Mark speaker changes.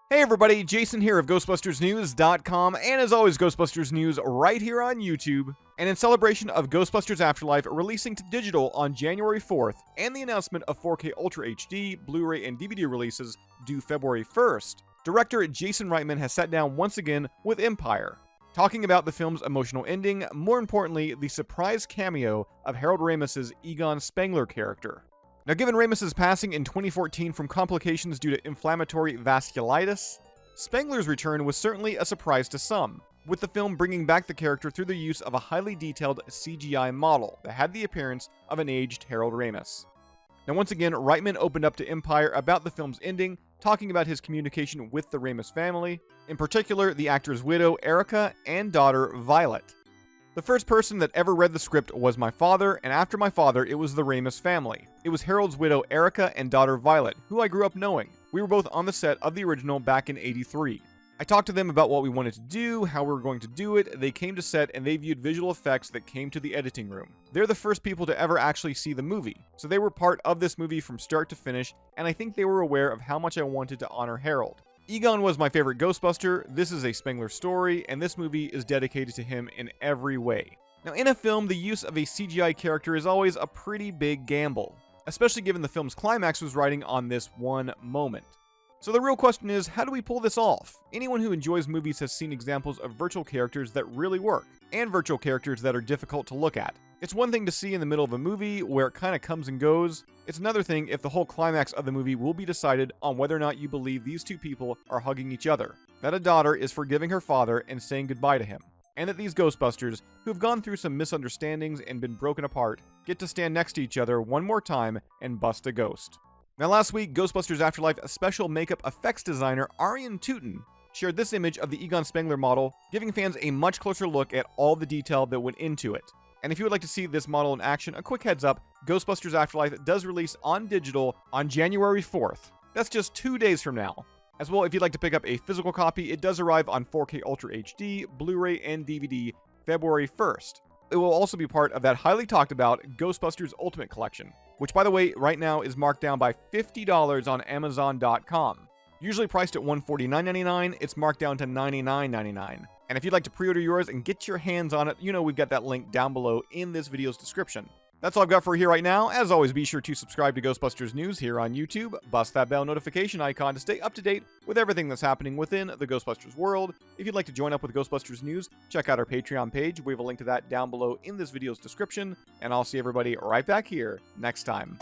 Speaker 1: Hey everybody, Jason here of GhostbustersNews.com, and as always, Ghostbusters News right here on YouTube. And in celebration of Ghostbusters Afterlife releasing to digital on January 4th, and the announcement of 4K Ultra HD, Blu-ray, and DVD releases due February 1st, director Jason Reitman has sat down once again with Empire, talking about the film's emotional ending, more importantly, the surprise cameo of Harold Ramis's Egon Spengler character. Now, given Ramis's passing in 2014 from complications due to inflammatory vasculitis, Spengler's return was certainly a surprise to some, with the film bringing back the character through the use of a highly detailed CGI model that had the appearance of an aged Harold Ramis. Now, once again, Reitman opened up to Empire about the film's ending, talking about his communication with the Ramis family, in particular the actor's widow, Erica, and daughter, Violet. The first person that ever read the script was my father, and after my father, it was the Ramis family. It was Harold's widow, Erica, and daughter, Violet, who I grew up knowing. We were both on the set of the original back in '83. I talked to them about what we wanted to do, how we were going to do it. They came to set and they viewed visual effects that came to the editing room. They're the first people to ever actually see the movie, so they were part of this movie from start to finish, and I think they were aware of how much I wanted to honor Harold. Egon was my favorite Ghostbuster, this is a Spengler story, and this movie is dedicated to him in every way. Now, in a film, the use of a CGI character is always a pretty big gamble, especially given the film's climax was riding on this one moment. So the real question is, how do we pull this off? Anyone who enjoys movies has seen examples of virtual characters that really work, and virtual characters that are difficult to look at. It's one thing to see in the middle of a movie where it kind of comes and goes. It's another thing if the whole climax of the movie will be decided on whether or not you believe these two people are hugging each other, that a daughter is forgiving her father and saying goodbye to him, and that these Ghostbusters, who have gone through some misunderstandings and been broken apart, get to stand next to each other one more time and bust a ghost. Now, last week, Ghostbusters Afterlife special makeup effects designer Arian Tootin shared this image of the Egon Spengler model, giving fans a much closer look at all the detail that went into it. And if you would like to see this model in action, a quick heads up, Ghostbusters Afterlife does release on digital on January 4th. That's just 2 days from now. As well, if you'd like to pick up a physical copy, it does arrive on 4K Ultra HD, Blu-ray, and DVD February 1st. It will also be part of that highly talked about Ghostbusters Ultimate Collection, which, by the way, right now is marked down by $50 on Amazon.com. Usually priced at $149.99, it's marked down to $99.99. And if you'd like to pre-order yours and get your hands on it, you know we've got that link down below in this video's description. That's all I've got for you here right now. As always, be sure to subscribe to Ghostbusters News here on YouTube, bust that bell notification icon to stay up to date with everything that's happening within the Ghostbusters world. If you'd like to join up with Ghostbusters News, check out our Patreon page. We have a link to that down below in this video's description, and I'll see everybody right back here next time.